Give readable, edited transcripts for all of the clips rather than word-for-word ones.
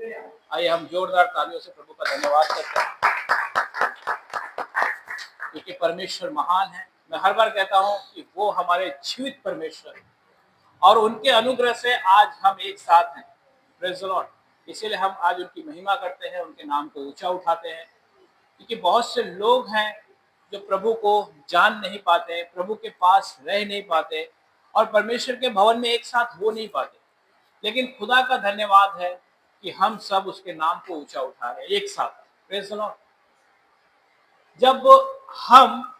आइए हम जोरदार तालियों से प्रभु का धन्यवाद करते हैं, क्योंकि परमेश्वर महान है। मैं हर बार कहता हूँ कि वो हमारे जीवित परमेश्वर हैं और उनके अनुग्रह से आज हम एक साथ हैं। Praise the Lord. इसीलिए हम आज उनकी महिमा करते हैं, उनके नाम को ऊंचा उठाते हैं, क्योंकि बहुत से लोग हैं जो प्रभु को जान नहीं पाते, प्रभु के पास रह नहीं पाते और परमेश्वर के भवन में एक साथ हो नहीं पाते। लेकिन खुदा का धन्यवाद है कि हम सब उसके नाम को ऊंचा उठा रहे हैं एक साथ। Praise the Lord. जब हम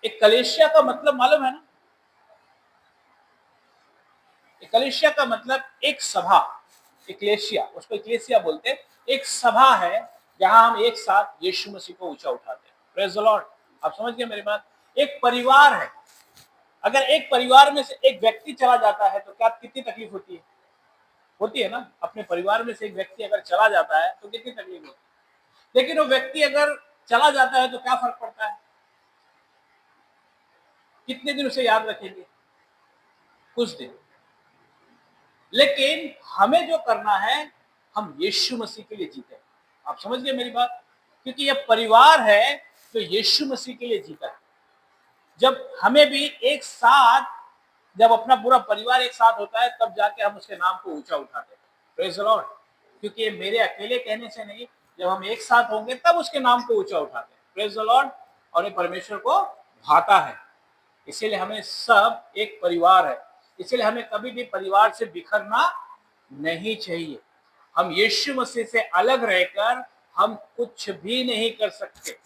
एक कलीसिया का मतलब मालूम है ना, कलीसिया का मतलब एक सभा, इक्लेसिया, उसको इक्लेसिया बोलते हैं। एक सभा है जहां हम एक साथ यीशु मसीह को ऊंचा उठाते हैं। Praise the Lord. आप समझ गए मेरी बात। एक परिवार है। अगर एक परिवार में से एक व्यक्ति चला जाता है तो क्या कितनी तकलीफ होती है? होती है ना। अपने परिवार में से एक व्यक्ति अगर चला जाता है तो कितनी तकलीफ होती है। लेकिन वो व्यक्ति अगर चला जाता है तो क्या फर्क पड़ता है? कितने दिन उसे याद रखेंगे? कुछ दिन। लेकिन हमें जो करना है, हम यीशु मसीह के लिए जीते। आप समझ गए मेरी बात। क्योंकि यह परिवार है तो यीशु मसीह के लिए जीता है। जब हमें भी एक साथ, जब अपना पूरा परिवार एक साथ होता है तब जाके हम उसके नाम को ऊंचा उठाते हैं। Praise the Lord. क्योंकि ये मेरे अकेले कहने से नहीं, जब हम एक साथ होंगे तब उसके नाम को ऊंचा उठाते हैं। Praise the Lord. और ये परमेश्वर को भाता है। इसीलिए हमें सब एक परिवार है। इसीलिए हमें कभी भी परिवार से बिखरना नहीं चाहिए। हम यीशु मसीह से अलग रहकर हम कुछ भी नहीं कर सकते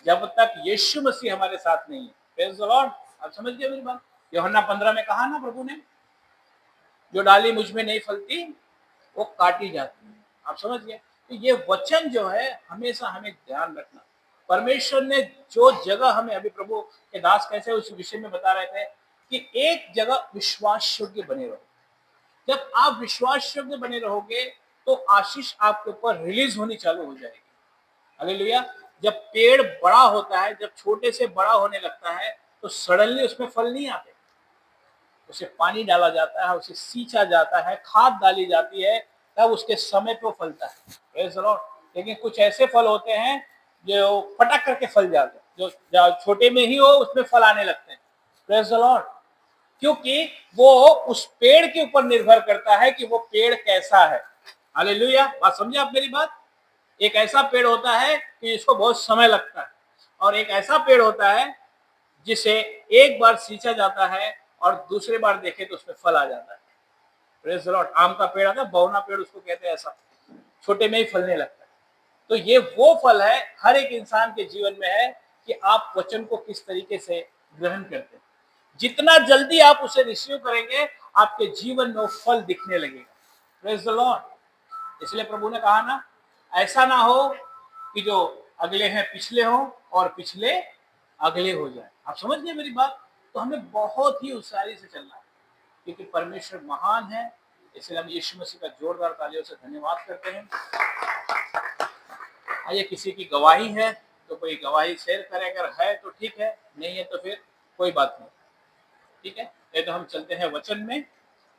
जब तक यीशु मसीह हमारे साथ नहीं है। Praise the Lord. आप समझ गए मेरी बात। यूहन्ना 15 में कहा ना प्रभु ने, जो डाली मुझ में नहीं फलती वो काटी जाती है। आप समझ गए। तो ये वचन जो है हमेशा हमें ध्यान रखना। परमेश्वर ने जो जगह हमें, अभी प्रभु के दास कैसे उस विषय में बता रहे थे कि एक जगह विश्वास योग्य बने रहो। जब आप विश्वास योग्य बने रहोगे तो आशीष आपके ऊपर रिलीज होनी चालू हो जाएगी। हालेलुया। जब पेड़ बड़ा होता है, जब छोटे से बड़ा होने लगता है तो सडनली उसमें फल नहीं आते। उसे पानी डाला जाता है, उसे सींचा जाता है, खाद डाली जाती है, तब उसके समय पे फलता है। Praise the Lord. लेकिन कुछ ऐसे फल होते हैं जो पटक करके फल जाते हैं, जो छोटे में ही हो उसमें फल आने लगते हैं। Praise the Lord. क्योंकि वो उस पेड़ के ऊपर निर्भर करता है कि वो पेड़ कैसा है। हालेलुया। बात समझे आप मेरी बात। एक ऐसा पेड़ होता है कि इसको बहुत समय लगता है और एक ऐसा पेड़ होता है जिसे एक बार सींचा जाता है और दूसरे बार देखे तो उसमें फल आ जाता है। Praise the Lord. आम का पेड़ आता है, बौना पेड़ उसको कहते हैं, ऐसा छोटे में ही फलने लगता है। तो ये वो फल है हर एक इंसान के जीवन में है कि आप वचन को किस तरीके से ग्रहण करते हैं। जितना जल्दी आप उसे रिसीव करेंगे आपके जीवन में वो फल दिखने लगेगा। Praise the Lord. इसलिए प्रभु ने कहा ना, ऐसा ना हो कि जो अगले हैं पिछले हो और पिछले अगले हो जाए। आप समझ गए मेरी बात। तो हमें बहुत ही होशियारी से चलना है क्योंकि परमेश्वर महान है। इसलिए हम यीशु मसीह का जोरदार तालियों से धन्यवाद करते हैं। आइए, किसी की गवाही है तो कोई गवाही शेयर करे, अगर है तो ठीक है, नहीं है तो फिर कोई बात नहीं। ठीक है। नहीं तो हम चलते हैं वचन में,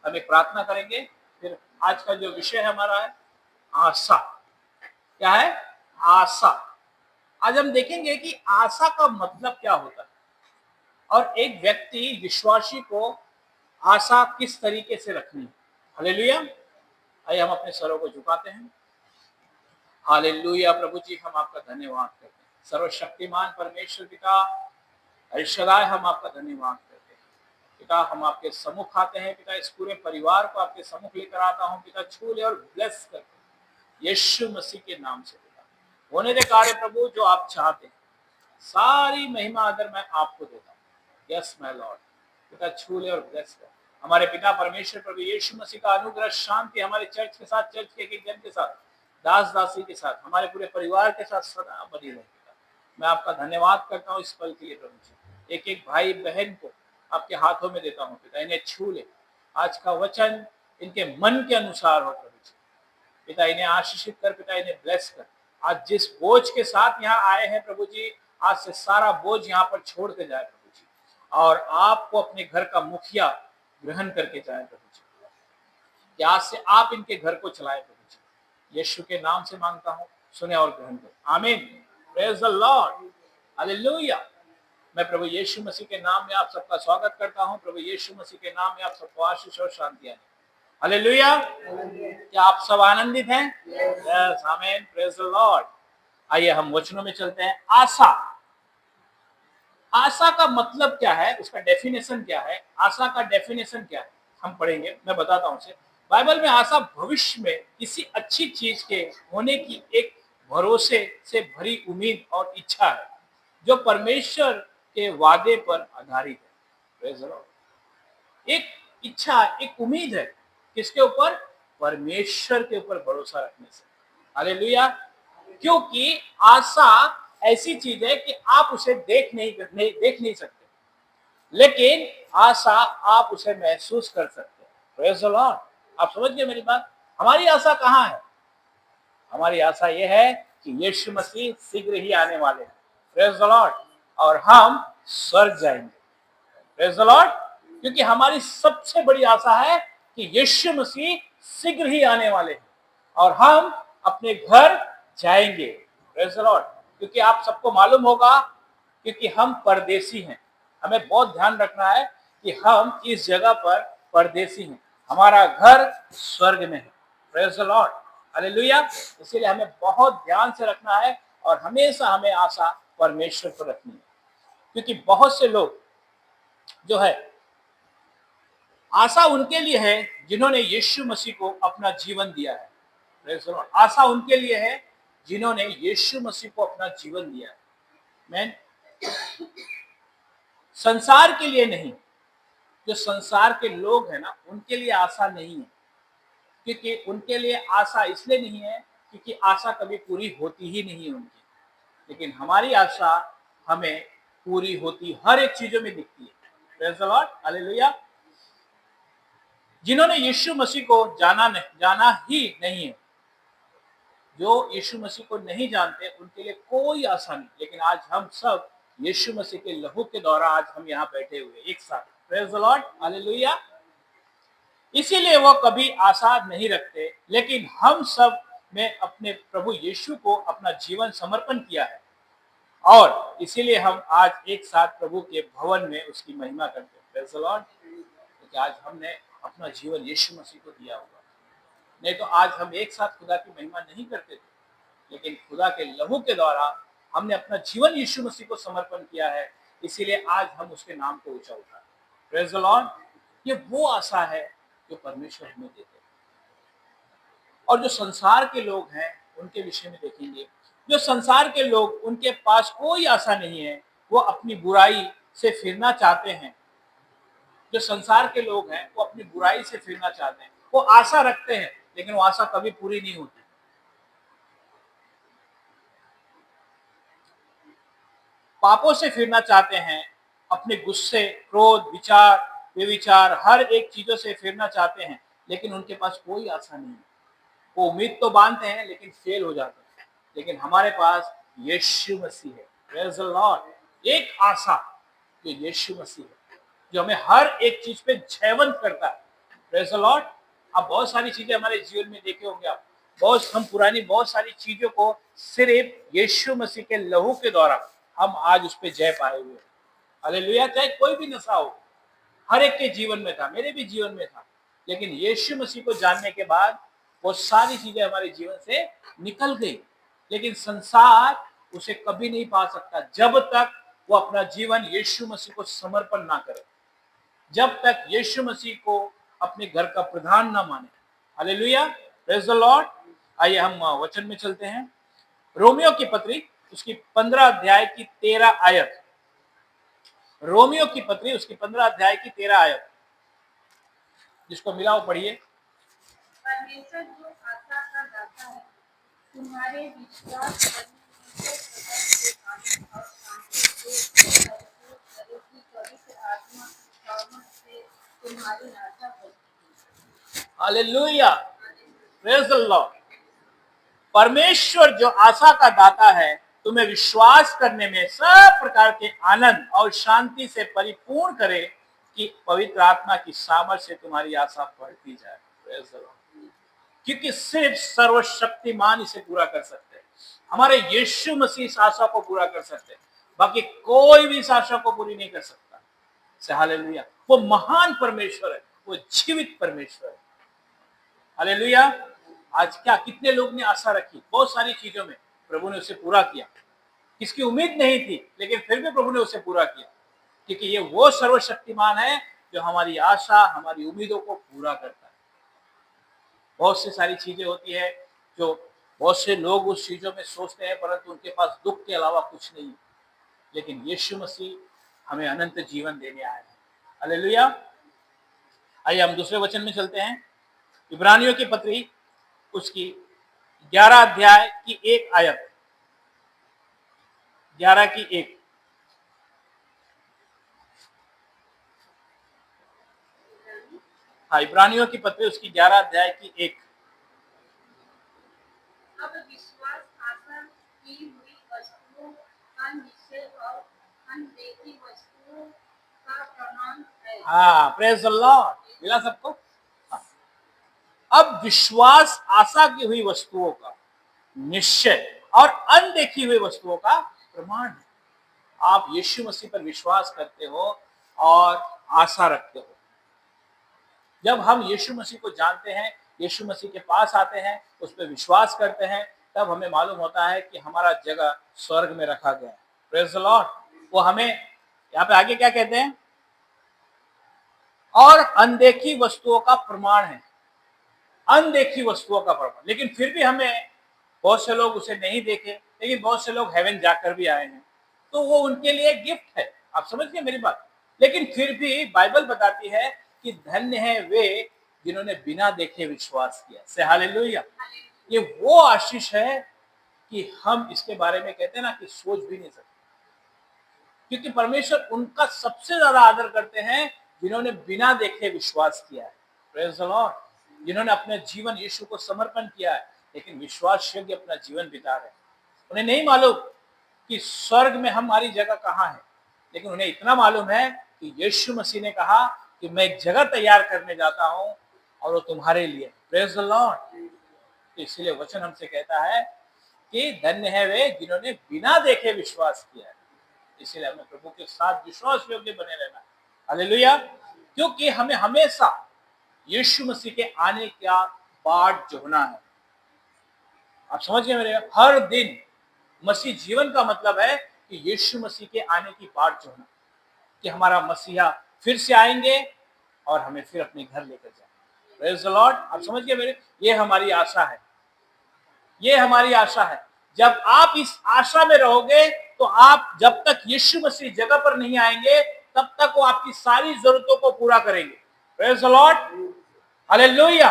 हम एक प्रार्थना करेंगे। फिर आज का जो विषय हमारा है आशा। क्या है? आशा। आज हम देखेंगे कि आशा का मतलब क्या होता है और एक व्यक्ति विश्वासी को आशा किस तरीके से रखनी है। हालेलुया। आइए हम अपने सरों को झुकाते हैं। हालेलुया। प्रभु जी, हम आपका धन्यवाद करते हैं। सर्वशक्तिमान परमेश्वर पिता अर्शदाय, हम आपका धन्यवाद करते हैं। पिता, हम आपके सम्मुख आते हैं। पिता, इस पूरे परिवार को आपके सम्मुख लेकर आता हूँ। पिता, छू ले और ब्लेस कर यीशु मसीह के नाम से। पिता, होने दे कार्य प्रभु जो आप चाहते हैं। सारी महिमा आदर मैं आपको देता हूँ। Yes my Lord. पिता, छू ले और ब्लेस कर। हमारे पिता परमेश्वर प्रभु यीशु मसीह का अनुग्रह, शांति हमारे चर्च के साथ, चर्च के एक जन के साथ, दास दासी के साथ, हमारे पूरे परिवार के साथ सदा बनी रहे। पिता, मैं आपका धन्यवाद करता हूँ इस पल के लिए प्रभु जी। एक एक भाई बहन को आपके हाथों में देता हूँ। पिता, इन्हें छू ले। आज का वचन इनके मन के अनुसार हो प्रभु जी। पिता, इन्हें आशीषित कर। पिता, इन्हें ब्लेस कर। आज जिस बोझ के साथ यहाँ आए हैं प्रभु जी, आज से सारा बोझ यहाँ पर छोड़ के जाए प्रभु जी, और आपको अपने घर का मुखिया ग्रहण करके जाए प्रभु जी। कि आज से आप इनके घर को चलाए प्रभु जी। यीशु के नाम से मांगता हूँ, सुने और ग्रहण करें। आमीन। Praise the Lord. हालेलुया। मैं प्रभु यीशु मसीह के नाम में आप सबका स्वागत करता हूँ। प्रभु यीशु मसीह के नाम में आप सबको आशीष और शांति आए। हालेलुया। क्या आप सब आनंदित हैं? यस, आमीन। Praise the Lord. आइए हम वचनों में चलते हैं। आशा, आशा का मतलब क्या है, उसका डेफिनेशन क्या है, आशा का डेफिनेशन क्या है, हम पढ़ेंगे। मैं बताता हूं उसे। बाइबल में आशा भविष्य में किसी अच्छी चीज के होने की एक भरोसे से भरी उम्मीद और इच्छा है जो परमेश्वर के वादे पर आधारित है। Praise the Lord। एक इच्छा, एक उम्मीद है, किसके ऊपर? परमेश्वर के ऊपर भरोसा रखने से। हालेलुया। क्योंकि आशा ऐसी चीज है कि आप उसे देख नहीं सकते, लेकिन आशा आप उसे महसूस कर सकते हैं। Praise the Lord. आप समझ गए मेरी बात? हमारी आशा कहाँ है? हमारी आशा यह है कि यीशु मसीह शीघ्र ही आने वाले हैं। Praise the Lord. और हम स्वर्ग जाएंगे। Praise the Lord. क्योंकि हमारी सबसे बड़ी आशा है कि यीशु मसीह शीघ्र ही आने वाले हैं और हम अपने घर जाएंगे। Praise the Lord. क्योंकि आप सबको मालूम होगा, क्योंकि हम परदेसी हैं। हमें बहुत ध्यान रखना है कि हम इस जगह पर परदेसी हैं। हमारा घर स्वर्ग में है। Praise the Lord. हालेलुया। इसीलिए हमें बहुत ध्यान से रखना है और हमेशा हमें आशा परमेश्वर पर रखनी है। क्योंकि बहुत से लोग जो है, आशा उनके लिए है जिन्होंने यीशु मसीह को अपना जीवन दिया है। Praise the Lord. आशा उनके लिए है जिन्होंने यीशु मसीह को अपना जीवन दिया है। मैं संसार के लिए नहीं, जो संसार के लोग हैं ना, उनके लिए आशा नहीं है। क्योंकि उनके लिए आशा इसलिए नहीं है क्योंकि आशा कभी पूरी होती ही नहीं है उनकी। लेकिन हमारी आशा हमें पूरी होती हर एक चीजों में दिखती है। Praise the Lord. हालेलुया। जिन्होंने यीशु मसीह को जाना ही नहीं है, जो यीशु मसीह को नहीं जानते, उनके लिए कोई आशा नहीं। लेकिन आज हम सब यीशु मसीह के लहू के द्वारा आज हम यहाँ बैठे हुए एक साथ। Praise the Lord. हालेलुया। इसीलिए वो कभी आशा नहीं रखते, लेकिन हम सब ने अपने प्रभु यीशु को अपना जीवन समर्पण किया है और इसीलिए हम आज एक साथ प्रभु के भवन में उसकी महिमा करते हैं। Praise the Lord. क्योंकि आज हमने अपना जीवन यीशु मसीह को दिया हुआ। नहीं तो आज हम एक साथ खुदा की महिमा नहीं करते थे, लेकिन खुदा के लहू के द्वारा हमने अपना जीवन यीशु मसीह को समर्पण किया है। इसीलिए आज हम उसके नाम को ऊंचा उठा। Praise the Lord. ये वो आशा है जो परमेश्वर हमें देते हैं। और जो संसार के लोग हैं उनके विषय में देखेंगे। जो संसार के लोग, उनके पास कोई आशा नहीं है, वो अपनी बुराई से फिरना चाहते हैं। जो संसार के लोग हैं वो अपनी बुराई से फिरना चाहते हैं, वो आशा रखते हैं, लेकिन वो आशा कभी पूरी नहीं होती। पापों से फिरना चाहते हैं, अपने गुस्से, क्रोध, विचार, बेविचार, हर एक चीजों से फिरना चाहते हैं, लेकिन उनके पास कोई आशा नहीं है। वो उम्मीद तो बांधते हैं लेकिन फेल हो जाते हैं। लेकिन हमारे पास यीशु मसीह है। Praise the Lord. एक आशा जो यीशु मसीह है, जो हमें हर एक चीज पे जयवंत करता है। Praise the Lord. अब बहुत सारी चीजें हमारे जीवन में देखे होंगे आप, बहुत सारी चीजों को सिर्फ यीशु मसीह के लहू के द्वारा हम आज उस पर जय पाए हुए हैं। हालेलुया। चाहे कोई भी नशा हो, हर एक के जीवन में था, मेरे भी जीवन में था, लेकिन यीशु मसीह को जानने के बाद वो सारी चीजें हमारे जीवन से निकल गई। लेकिन संसार उसे कभी नहीं पा सकता जब तक वो अपना जीवन यीशु मसीह को समर्पण ना करे, जब तक यीशु मसीह को अपने घर का प्रधान ना माने। हालेलुया। Praise the Lord. आइए हम वचन में चलते हैं। रोमियो की पत्री उसकी 15 अध्याय की 13 आयत। रोमियो की पत्री उसकी 15 अध्याय की 13 आयत, जिसको मिला वो पढ़िए। परमेश्वर जो आशा का दाता है, तुम्हारे विश्वास करने में आनंद और शांति से भरपूर करे कि पवित्र आत्मा की सामर्थ से तुम्हारी आशा बढ़ती है। हालेलुया। Praise the Lord. परमेश्वर जो आशा का दाता है, तुम्हें विश्वास करने में सब प्रकार के आनंद और शांति से परिपूर्ण करे कि पवित्र आत्मा की सामर्थ से तुम्हारी आशा बढ़ती जाए। Praise the Lord. क्योंकि सिर्फ सर्वशक्तिमान इसे पूरा कर सकते हैं। हमारे यीशु मसीह इस आशा को पूरा कर सकते हैं, बाकी कोई भी इस आशा को पूरी नहीं कर सकता। से हालेलुया। वो महान परमेश्वर है, वो जीवित परमेश्वर है। हालेलुया। आज क्या कितने लोग ने आशा रखी बहुत सारी चीजों में, प्रभु ने उसे पूरा किया। किसकी उम्मीद नहीं थी, लेकिन फिर भी प्रभु ने उसे पूरा किया, क्योंकि ये वो सर्वशक्तिमान है जो हमारी आशा, हमारी उम्मीदों को पूरा करता है। बहुत सी सारी चीजें होती है जो बहुत से लोग उस चीजों में सोचते हैं, परंतु उनके पास दुख के अलावा कुछ नहीं है, लेकिन यीशु मसीह हमें अनंत जीवन देने आए हैं। हालेलुया। आइए हम दूसरे वचन में चलते हैं। इब्रानियों की पत्री उसकी 11 अध्याय की 1 आयत, 11 की 1। हाँ, इब्रानियों की पत्री उसकी 11 अध्याय की 1। अब विश्वास आशा की हुई वस्तुओं का निश्चय और अनदेखी वस्तुओं का प्रमाण है। हाँ, प्रेज द लॉर्ड। मिला सबको? हाँ। अब विश्वास आशा की हुई वस्तुओं का निश्चय और अनदेखी हुई वस्तुओं का प्रमाण है। आप यीशु मसीह पर विश्वास करते हो और आशा रखते हो। जब हम यीशु मसीह को जानते हैं, यीशु मसीह के पास आते हैं, उस पर विश्वास करते हैं, तब हमें मालूम होता है कि हमारा जगह स्वर्ग में रखा गया है। Praise the Lord. वो हमें यहाँ पे आगे क्या कहते हैं? और अनदेखी वस्तुओं का प्रमाण है। अनदेखी वस्तुओं का प्रमाण, लेकिन फिर भी हमें, बहुत से लोग उसे नहीं देखे, लेकिन बहुत से लोग हेवन जाकर भी आए हैं, तो वो उनके लिए गिफ्ट है। आप समझ गए मेरी बात? लेकिन फिर भी बाइबल बताती है कि धन्य है वे जिन्होंने बिना देखे विश्वास किया। से हालेलुया। ये वो आशीष है कि हम इसके बारे में कहते हैं ना कि सोच भी नहीं सकते, क्योंकि परमेश्वर उनका सबसे ज्यादा आदर करते हैं जिन्होंने बिना देखे विश्वास किया है। Praise the Lord. जिन्होंने अपने जीवन यीशु को समर्पण किया है, लेकिन विश्वास योग्य अपना जीवन बिता रहे हैं। उन्हें नहीं मालूम कि स्वर्ग में हमारी जगह कहाँ है, लेकिन उन्हें इतना मालूम है कि यीशु मसीह ने कहा कि मैं एक जगह तैयार करने जाता हूं और वो तुम्हारे लिए। Praise the Lord. तो इसलिए वचन हमसे कहता है कि धन्य है वे जिन्होंने बिना देखे विश्वास किया है। इसलिए हमें प्रभु के साथ विश्वास योग्य बने रहना है। हालेलुया। क्योंकि हमें हमेशा यीशु मसीह के आने का बाट जोहना है। आप समझ गए मेरे? हर दिन मसीह जीवन का मतलब है कि यीशु मसीह के आने की बाट जोहना, कि हमारा मसीहा फिर से आएंगे और हमें फिर अपने घर लेकर जाएंगे। Praise the Lord. आप समझ गए मेरे? ये हमारी आशा है, ये हमारी आशा है। जब आप इस आशा में रहोगे, तो आप जब तक यीशु मसीह जगह पर नहीं आएंगे, तब तक वो आपकी सारी जरूरतों को पूरा करेंगे। Praise the Lord. हालेलुया।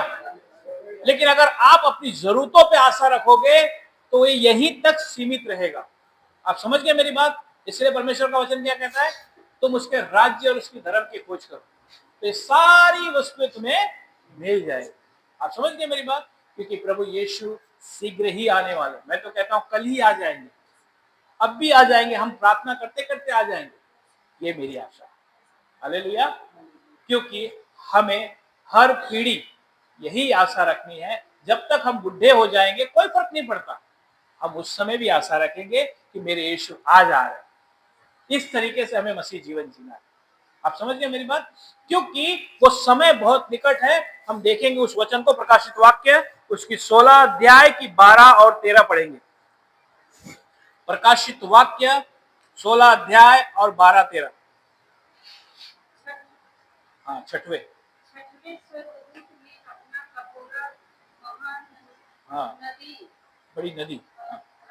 लेकिन अगर आप अपनी जरूरतों पे आशा रखोगे, तो ये यहीं तक सीमित रहेगा। आप समझ गए मेरी बात? इसलिए परमेश्वर का वचन क्या कहता है? तुम उसके राज्य और उसकी धर्म की खोज करो, तो ये सारी वस्तुएं तुम्हें मिल जाएगी। आप समझ गए मेरी बात? क्योंकि प्रभु यीशु शीघ्र ही आने वाले। मैं तो कहता हूं कल ही आ जाएंगे, अब भी आ जाएंगे, हम प्रार्थना करते करते आ जाएंगे। ये मेरी आशा है। हालेलुया। क्योंकि हमें हर पीढ़ी यही आशा रखनी है। जब तक हम बुढ़े हो जाएंगे कोई फर्क नहीं पड़ता, हम उस समय भी आशा रखेंगे कि मेरे यीशु आ जा रहे हैं। इस तरीके से हमें मसीह जीवन जीना है। आप समझ गए मेरी बात? क्योंकि वो समय बहुत निकट है। हम देखेंगे उस वचन को, प्रकाशित वाक्य उसकी 16 अध्याय की 12 और 13 पढ़ेंगे। प्रकाशित वाक्य 16 अध्याय और 12-13। हाँ, छठवें स्वर्गदूत ने अपना कटोरा महान हाँ नदी बड़ी नदी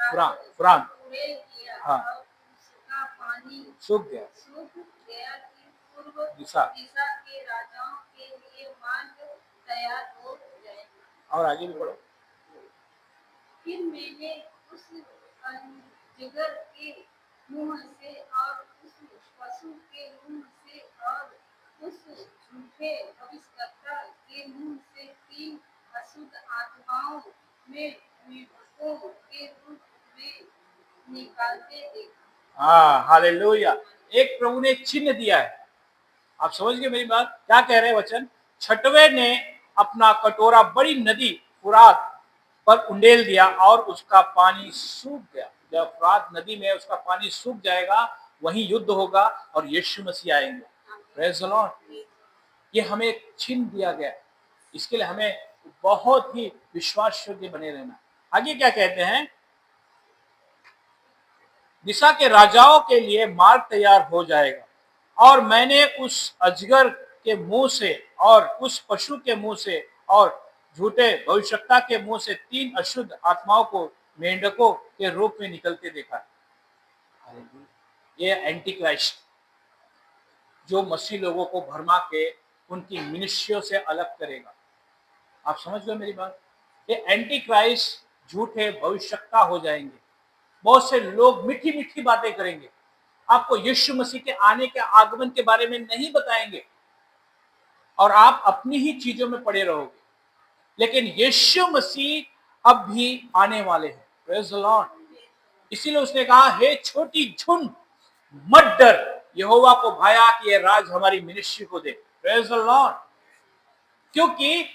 फुरान उड़ेल दिया हाँ और उसका पानी सूख गया सूख गया कि पूर्व दिशा के राजाओं के लिए मार्ग तैयार हो जाएगा। और आगे भी पढ़ो। फिर मैंने उस अजगर के मुंह से और उस पशु के मुंह से और उस झूठे भविष्यवक्ता के मुंह से 3 अशुद्ध आत्माओं में मृतकों के रूप में निकालते देखा। हाँ, हालेलुया। एक प्रभु ने एक चिन्ह दिया है। आप समझ गए मेरी बात? क्या कह रहे हैं वचन? छठवें ने अपना कटोरा, बड़ी नदी फुरात पर उंडेल दिया और उसका पानी सूख गया। जब फुरात नदी में उसका पानी सूख जाएगा, वहीं युद्ध होगा और यीशु मसीह आएंगे। Praise the Lord. ये हमें एक चिन्ह दिया गया है, इसके लिए हमें बहुत ही विश्वास योग्य बने रहना। आगे क्या कहते हैं, दिशा के राजाओं के लिए मार्ग तैयार हो जाएगा, और मैंने उस अजगर के मुंह से और उस पशु के मुंह से और झूठे भविष्यवक्ता के मुंह से 3 अशुद्ध आत्माओं को मेंढकों के रूप में निकलते देखा। ये एंटी क्राइस्ट जो मसीह लोगों को भरमा के उनकी मिनिस्ट्रियों से अलग करेगा। आप समझ गए मेरी बात। ये एंटी क्राइस्ट झूठे भविष्यवक्ता हो जाएंगे। बहुत से लोग मीठी मीठी बातें करेंगे, आपको यीशु मसीह के आने के आगमन के बारे में नहीं बताएंगे, और आप अपनी ही चीजों में पड़े रहोगे। लेकिन यीशु मसीह अब भी आने वाले हैं। Praise the Lord. इसीलिए उसने कहा, हे छोटी झुंड मत डर, यहोवा को भाया कि यह राज हमारी मिनिस्ट्री को दे। Praise the Lord. क्योंकि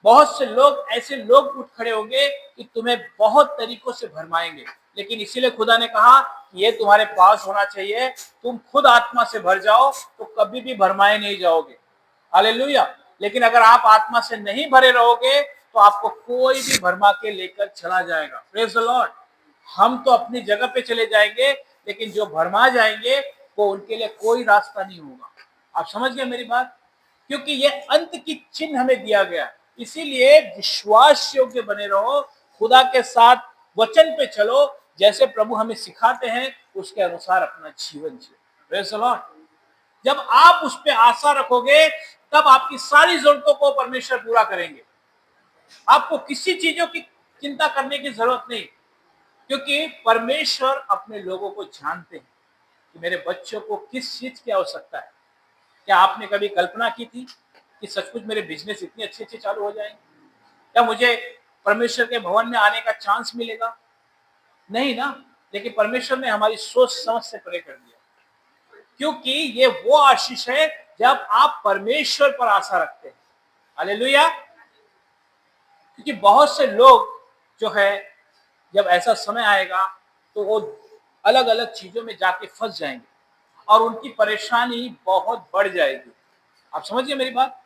बहुत से लोग ऐसे लोग उठ खड़े होंगे कि तुम्हें बहुत तरीकों से भरमाएंगे, लेकिन इसीलिए खुदा ने कहा कि ये तुम्हारे पास होना चाहिए। तुम खुद आत्मा से भर जाओ तो कभी भी भरमाए नहीं जाओगे। हालेलुया। लेकिन अगर आप आत्मा से नहीं भरे रहोगे तो आपको कोई भी भरमा के लेकर चला जाएगा। Praise the Lord. हम तो अपनी जगह पे चले जाएंगे, लेकिन जो भरमा जाएंगे वो उनके लिए कोई रास्ता नहीं होगा। आप समझ गए मेरी बात। क्योंकि ये अंत की चिन्ह हमें दिया गया, इसीलिए विश्वास योग्य बने रहो, खुदा के साथ वचन पे चलो, जैसे प्रभु हमें सिखाते हैं उसके अनुसार अपना जीवन जियो। Praise the Lord. जब आप उस पे आशा रखोगे तब आपकी सारी जरूरतों को परमेश्वर पूरा करेंगे। आपको किसी चीजों की चिंता करने की जरूरत नहीं, क्योंकि परमेश्वर अपने लोगों को जानते हैं कि मेरे बच्चों को किस चीज की आवश्यकता है। क्या आपने कभी कल्पना की थी कि सचमुच मेरे बिजनेस इतने अच्छे अच्छे चालू हो जाएंगे? क्या मुझे परमेश्वर के भवन में आने का चांस मिलेगा? नहीं ना। लेकिन परमेश्वर ने हमारी सोच समझ से परे कर दिया, क्योंकि ये वो आशीष है जब आप परमेश्वर पर आशा रखते हैं। हालेलुया। क्योंकि बहुत से लोग जो है, जब ऐसा समय आएगा तो वो अलग अलग चीजों में जाके फंस जाएंगे और उनकी परेशानी बहुत बढ़ जाएगी। आप समझिए मेरी बात।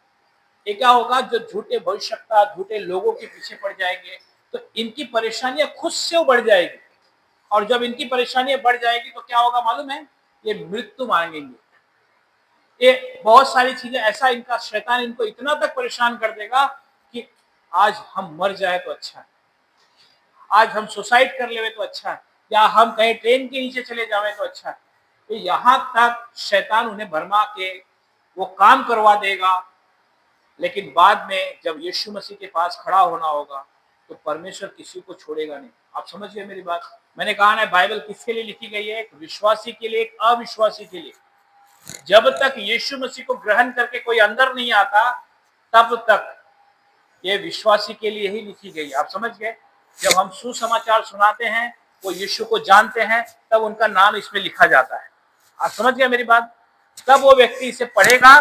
ये क्या होगा, जो झूठे भविष्यवक्ता झूठे लोगों के पीछे पड़ जाएंगे तो इनकी परेशानियां खुद से बढ़ जाएगी, और जब इनकी परेशानियां बढ़ जाएगी तो क्या होगा मालूम है, ये मृत्यु मांगेंगे। ये बहुत सारी चीजें ऐसा, इनका शैतान इनको इतना तक परेशान कर देगा कि आज हम मर जाए तो अच्छा है, आज हम सुसाइड कर ले तो अच्छा है, या हम कहीं ट्रेन के नीचे चले जावे तो अच्छा है। तो यहां तक शैतान उन्हें भरमा के वो काम करवा देगा। लेकिन बाद में जब यीशु मसीह के पास खड़ा होना होगा तो परमेश्वर किसी को छोड़ेगा नहीं। आप समझिए मेरी बात। मैंने कहा ना, बाइबल किसके लिए लिखी गई है? एक विश्वासी के लिए, एक अविश्वासी के लिए। जब तक यीशु मसीह को ग्रहण करके कोई अंदर नहीं आता तब तक ये विश्वासी के लिए ही लिखी गई। आप समझ गए। जब हम सुसमाचार सुनाते हैं, वो यीशु को जानते हैं, तब उनका नाम इसमें लिखा जाता है। आप समझ गए मेरी बात। तब वो व्यक्ति इसे पढ़ेगा,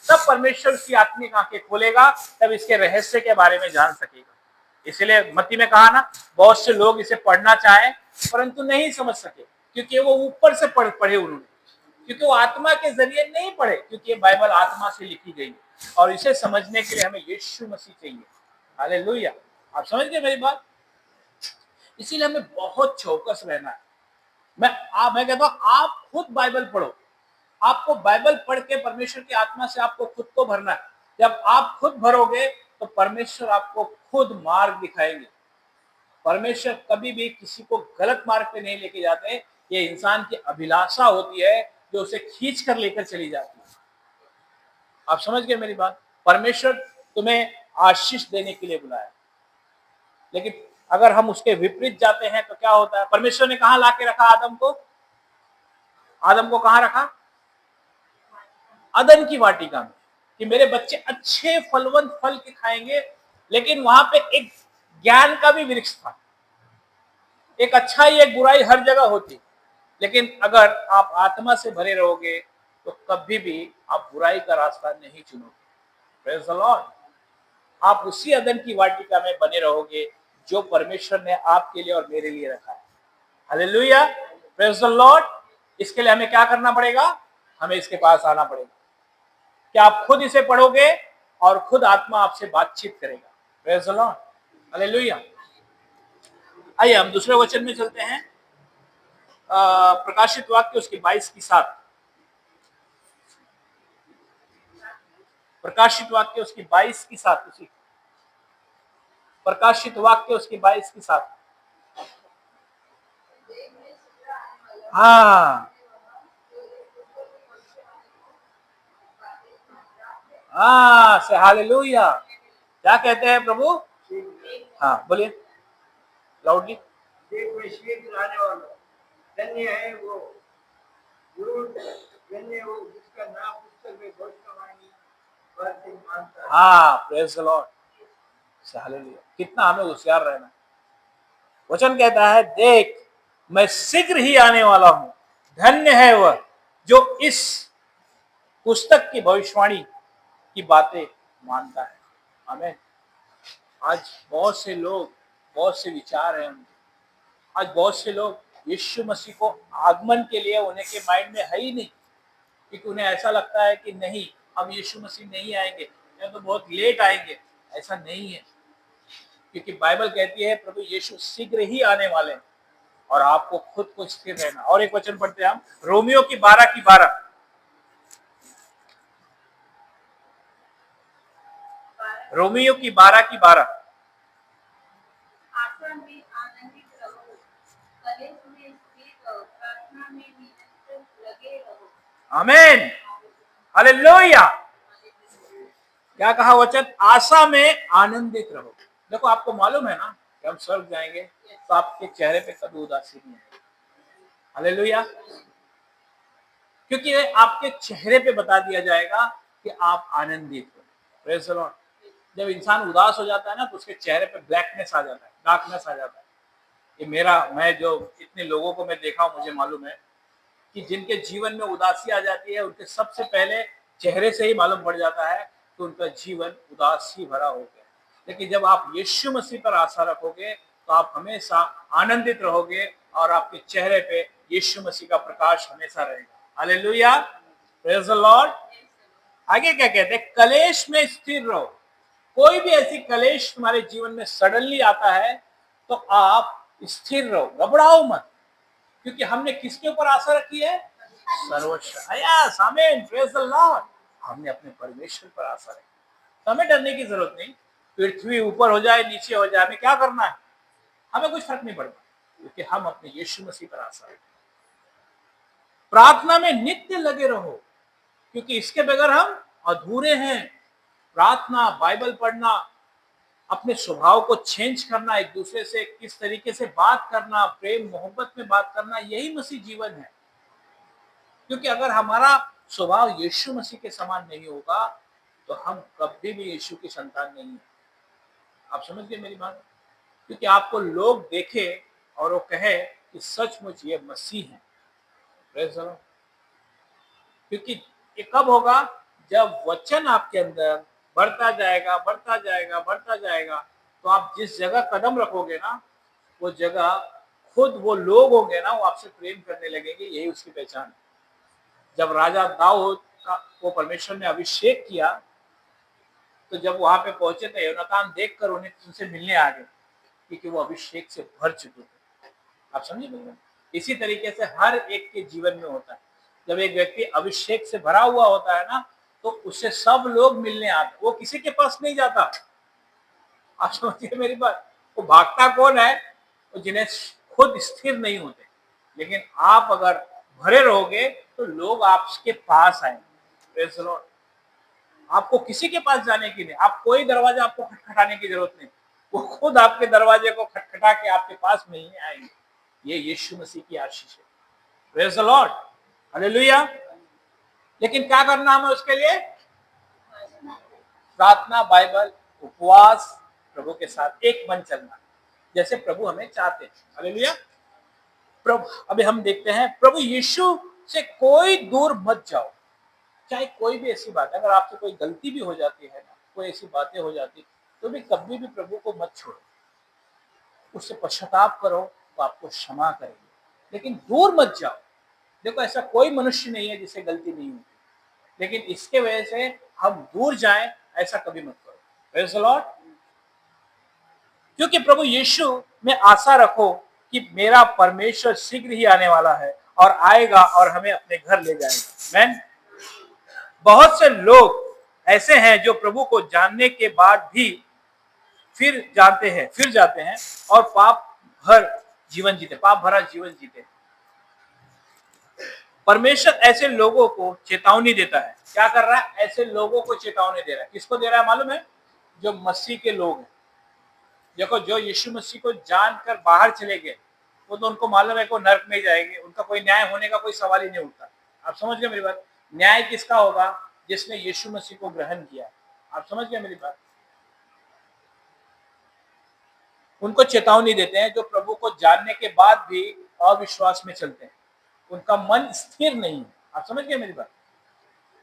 तब परमेश्वर उसकी आत्मिक आंखें खोलेगा, तब इसके रहस्य के बारे में जान सकेगा। इसलिए मत्ती में कहा ना, बहुत से लोग इसे पढ़ना चाहे परंतु नहीं समझ सके, क्योंकि वो ऊपर से पढ़े उन्होंने, क्योंकि वो आत्मा के जरिए नहीं पढ़े, क्योंकि ये बाइबल आत्मा से लिखी गई है और इसे समझने के लिए हमें यीशु मसीह चाहिए। हालेलुया। आप समझ गए मेरी बात। इसीलिए हमें बहुत चौकस रहना है। मैं कहता हूं, आप खुद बाइबल पढ़ो। आपको बाइबल पढ़ के परमेश्वर की आत्मा से आपको खुद को भरना है। जब आप खुद भरोगे तो परमेश्वर आपको खुद मार्ग दिखाएंगे। परमेश्वर कभी भी किसी को गलत मार्ग पे नहीं लेके जाते। ये इंसान की अभिलाषा होती है जो उसे खींच कर लेकर चली जाती है। आप समझ गए मेरी बात। परमेश्वर तुम्हें आशीष देने के लिए बुलाया, लेकिन अगर हम उसके विपरीत जाते हैं तो क्या होता है? परमेश्वर ने कहां लाके रखा आदम को? आदम को कहां रखा? अदन की वाटिका में, कि मेरे बच्चे अच्छे फलवंत फल के खाएंगे। लेकिन वहां पे एक ज्ञान का भी वृक्ष था। एक अच्छाई एक बुराई हर जगह होती, लेकिन अगर आप आत्मा से भरे रहोगे तो कभी भी आप बुराई का रास्ता नहीं चुनोगे। Praise the Lord. आप उसी अदन की वाटिका में बने रहोगे जो परमेश्वर ने आपके लिए और मेरे लिए रखा है। Hallelujah, praise the Lord. इसके लिए हमें क्या करना पड़ेगा? हमें इसके पास आना पड़ेगा। क्या आप खुद इसे पढ़ोगे और खुद आत्मा आपसे बातचीत करेगा। Praise the Lord, hallelujah. आइए हम दूसरे वचन में चलते हैं। प्रकाशित वाक्य उसकी 22 की 7। प्रकाशित वाक्य उसकी 22 की 7। उसी प्रकाशित वाक्य उसकी 22 की 7। हाँ हाँ, से हालेलुया। क्या कहते हैं प्रभु? हाँ बोलिए लाउडली। देख में शीघ्र आने वाला धन्य है वो धन्य है वो जिसका नाम पुस्तक में भविष्यवाणी बातें मानता है। हाँ, प्रेज द लॉर्ड, से हालेलुया। कितना हमें होशियार रहना। वचन कहता है, देख मैं शीघ्र ही आने वाला हूं, धन्य है वह जो इस पुस्तक की भविष्यवाणी की बातें मानता है। आमीन। आज बहुत से लोग, बहुत से विचार हैं उनके। आज बहुत से लोग यीशु मसीह को आगमन के लिए उन्हें के माइंड में है ही नहीं, क्योंकि उन्हें ऐसा लगता है कि नहीं, अब यीशु मसीह नहीं आएंगे या तो बहुत लेट आएंगे। ऐसा नहीं है, क्योंकि बाइबल कहती है प्रभु यीशु शीघ्र ही आने वाले हैं और आपको खुद को स्थिर रहना। और एक वचन पढ़ते हैं हम, रोमियो की 12 की 12। रोमियो की 12 की 12। आशा में आनंदित रहो, कलेश में स्थिर रहो, प्रार्थना में निरंतर लगे रहो। आमीन, हालेलुया। क्या कहा वचन? आशा में आनंदित रहो। देखो आपको मालूम है ना कि हम स्वर्ग जाएंगे तो आपके चेहरे पे कभी उदासी नहीं आएगी। हालेलुया। क्योंकि आपके चेहरे पे बता दिया जाएगा कि आप आनंदित हो। Praise the Lord. जब इंसान उदास हो जाता है ना तो उसके चेहरे पे ब्लैकनेस आ जाता है, डार्कनेस आ जाता है। ये मैं जो इतने लोगों को मैं देखा हूं, मुझे मालूम है कि जिनके जीवन में उदासी आ जाती है उनके सबसे पहले चेहरे से ही मालूम पड़ जाता है कि उनका जीवन उदासी भरा हो गया। लेकिन जब आप यीशु मसीह पर आशा रखोगे तो आप हमेशा आनंदित रहोगे और आपके चेहरे पे यीशु मसीह का प्रकाश हमेशा रहेगा। Hallelujah, praise the Lord. आगे क्या कहते हैं? कलेश में स्थिर रहो। कोई भी ऐसी कलेश तुम्हारे जीवन में सडनली आता है तो आप स्थिर रहो, घबराओ मत, क्योंकि हमने किसके ऊपर आशा रखी है? सर्वश्रेष्ठ। यस, आमीन, प्रेज द लॉर्ड। हमने अपने परमेश्वर पर आशा रखी, तो हमें डरने की जरूरत नहीं। पृथ्वी ऊपर हो जाए नीचे हो जाए, हमें क्या करना है? हमें कुछ फर्क नहीं पड़ता, क्योंकि हम अपने यीशु मसीह पर आशा रखते। प्रार्थना में नित्य लगे रहो, क्योंकि इसके बगैर हम अधूरे हैं। प्रार्थना, बाइबल पढ़ना, अपने स्वभाव को चेंज करना, एक दूसरे से किस तरीके से बात करना, प्रेम मोहब्बत में बात करना, यही मसीह जीवन है। क्योंकि अगर हमारा स्वभाव यीशु मसीह के समान नहीं होगा तो हम कभी भी यीशु की संतान नहीं है। आप समझ गए मेरी बात? क्योंकि आपको लोग देखे और वो कहे कि सचमुच ये मसीह है। Praise the Lord. क्योंकि ये कब होगा? जब वचन आपके अंदर बढ़ता जाएगा, बढ़ता जाएगा, बढ़ता जाएगा, तो आप जिस जगह कदम रखोगे ना, वो जगह खुद वो लोग होंगे ना, वो आपसे प्रेम करने लगेंगे। यही उसकी पहचान है। जब राजा दाऊद को परमेश्वर ने अभिषेक किया तो जब वहां पे पहुंचे तो योनातान देखकर उन्हें उनसे मिलने आ गए, क्योंकि वो अभिषेक से भर चुके थे। आप समझे मेरी? इसी तरीके से हर एक के जीवन में होता है। जब एक व्यक्ति अभिषेक से भरा हुआ होता है ना, तो उससे सब लोग मिलने आते, वो किसी के पास नहीं जाता। आप समझिए मेरी बात? वो भागता कौन है? वो जिन्हें खुद स्थिर नहीं होते। लेकिन आप अगर भरे रहोगे तो लोग आपके पास आएंगे। Praise the Lord. आपको किसी के पास जाने की नहीं, आप कोई दरवाजा आपको खटखटाने की जरूरत नहीं, वो खुद आपके दरवाजे को खटखटा के आपके पास मिलने आएंगे। ये यीशु मसीह की आशीष है। Praise the Lord, hallelujah. लेकिन क्या करना हमें उसके लिए? प्रार्थना, बाइबल, उपवास, प्रभु के साथ एक मन चलना, जैसे प्रभु हमें चाहते हैं। हालेलुया। प्रभु, अभी हम देखते हैं, प्रभु यीशु से कोई दूर मत जाओ। चाहे कोई भी ऐसी बात है, अगर आपसे कोई गलती भी हो जाती है ना, कोई ऐसी बातें हो जाती, तो भी कभी भी प्रभु को मत छोड़ो, उससे पश्चाताप करो तो आपको क्षमा करेंगे, लेकिन दूर मत जाओ। देखो ऐसा कोई मनुष्य नहीं है जिसे गलती नहीं होती, लेकिन इसके वजह से हम दूर जाएं, ऐसा कभी मत करो। Praise the Lord. क्योंकि प्रभु यीशु में आशा रखो कि मेरा परमेश्वर शीघ्र ही आने वाला है और आएगा और हमें अपने घर ले जाएगा। आमीन। बहुत से लोग ऐसे हैं जो प्रभु को जानने के बाद भी फिर जाते हैं और पाप भरा जीवन जीते। परमेश्वर ऐसे लोगों को चेतावनी देता है। क्या कर रहा है? ऐसे लोगों को चेतावनी दे रहा है। किसको दे रहा है मालूम है? जो मसीह के लोग हैं। देखो, जो यीशु मसीह को जानकर बाहर चले गए, वो तो उनको मालूम है कि वो नरक में जाएंगे, उनका कोई न्याय होने का कोई सवाल ही नहीं उठता। आप समझ गए मेरी बात? न्याय किसका होगा? जिसने यीशु मसीह को ग्रहण किया। आप समझ गए मेरी बात? उनको चेतावनी देते हैं जो प्रभु को जानने के बाद भी अविश्वास में चलते हैं, उनका मन स्थिर नहीं है। आप समझ गए मेरी बात?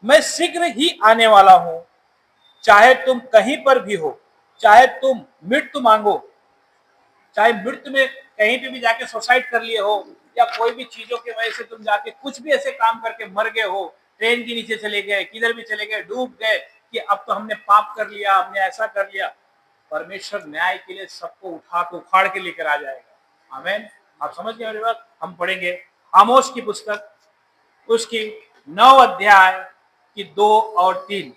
मैं शीघ्र ही आने वाला हूं, चाहे तुम कहीं पर भी हो, चाहे तुम मृत्यु मांगो, चाहे मृत्यु में कहीं पे भी जाके सुसाइड कर लिए हो, या कोई भी चीजों की वजह से तुम जाके कुछ भी ऐसे काम करके मर गए हो, ट्रेन के नीचे चले गए, किधर भी चले गए, डूब गए कि अब तो हमने पाप कर लिया, हमने ऐसा कर लिया, परमेश्वर न्याय के लिए सबको उठा के उखाड़ के लेकर आ जाएगा। आमीन। आप समझ गए मेरी बात? हम पढ़ेंगे आमोस की पुस्तक, उसकी 9 अध्याय की 2 और 3।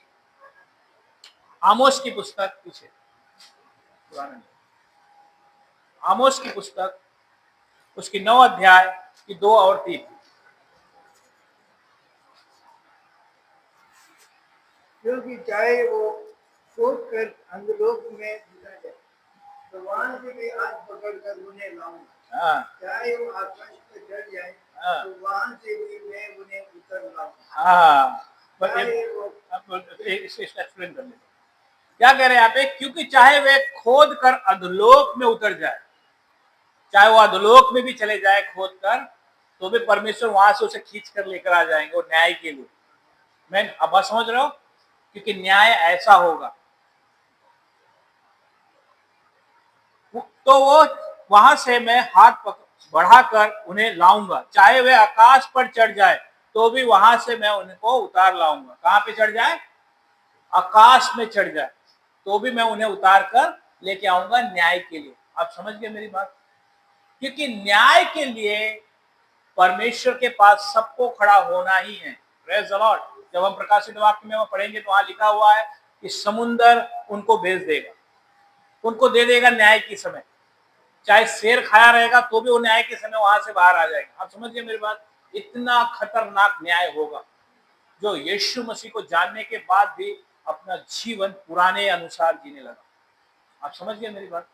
आमोस की पुस्तक पीछे आमोस की पुस्तक, उसकी 9 अध्याय की 2 और 3। क्योंकि चाहे वो सोच कर अंधलोक में उतर जाए तो वहां से भी हाथ पकड़कर उन्हें लाऊंगा। हाँ चाहे वो आकाश पे चढ़ जाए हाँ तो वहां से भी मैं उन्हें उतर लाऊंगा। हाँ। पर चाहे वो इसे एक्सप्लेन कर लेते। क्या कह रहे हैं यहाँ पे? क्योंकि चाहे वे खोद कर अधोलोक में उतर जाए, चाहे वो अधोलोक में भी चले जाए खोद कर, तो भी परमेश्वर वहां से उसे खींच कर लेकर आ जाएंगे वो न्याय के लिए। मैं अब बात समझ रहे हो? क्योंकि न्याय ऐसा होगा, तो वो वहां से मैं हाथ बढ़ाकर उन्हें लाऊंगा। चाहे वे आकाश पर चढ़ जाए तो भी वहां से मैं उनको उतार लाऊंगा। कहां पे चढ़ जाए? आकाश में चढ़ जाए तो भी मैं उन्हें उतार कर लेके आऊंगा न्याय के लिए। आप समझ गए मेरी बात? क्योंकि न्याय के लिए परमेश्वर के पास सबको खड़ा होना ही है। Praise the Lord. जब हम प्रकाशित वाक्य में पढ़ेंगे तो वहां लिखा हुआ है कि समुंदर उनको भेज देगा, उनको दे देगा न्याय की समय। चाहे शेर खाया रहेगा तो भी वो न्याय के समय वहां से बाहर आ जाएगा। आप समझ गए मेरी बात? इतना खतरनाक न्याय होगा, जो यीशु मसीह को जानने के बाद भी अपना जीवन पुराने अनुसार जीने लगा। आप समझ गए मेरी बात?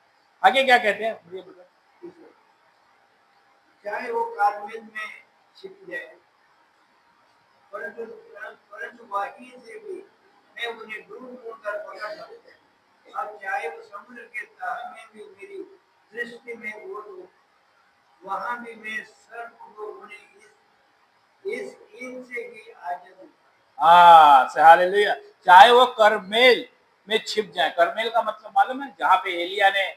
आगे क्या कहते हैं? चाहे वो कार्मेल में छिप जाए, परंतु बाकी से भी मैं उन्हें ढूंढ ढूंढ कर पकड़ लूंगा। अब चाहे वो समुद्र के तह में भी मेरी दृष्टि में वो हो, वहां भी मैं सर्प को उन्हें इस ईंट से ही आज्ञा दूंगा। हाँ, से हालेलुया। चाहे वो करमेल में छिप जाए। करमेल का मतलब मालूम है? जहां पे एलिया ने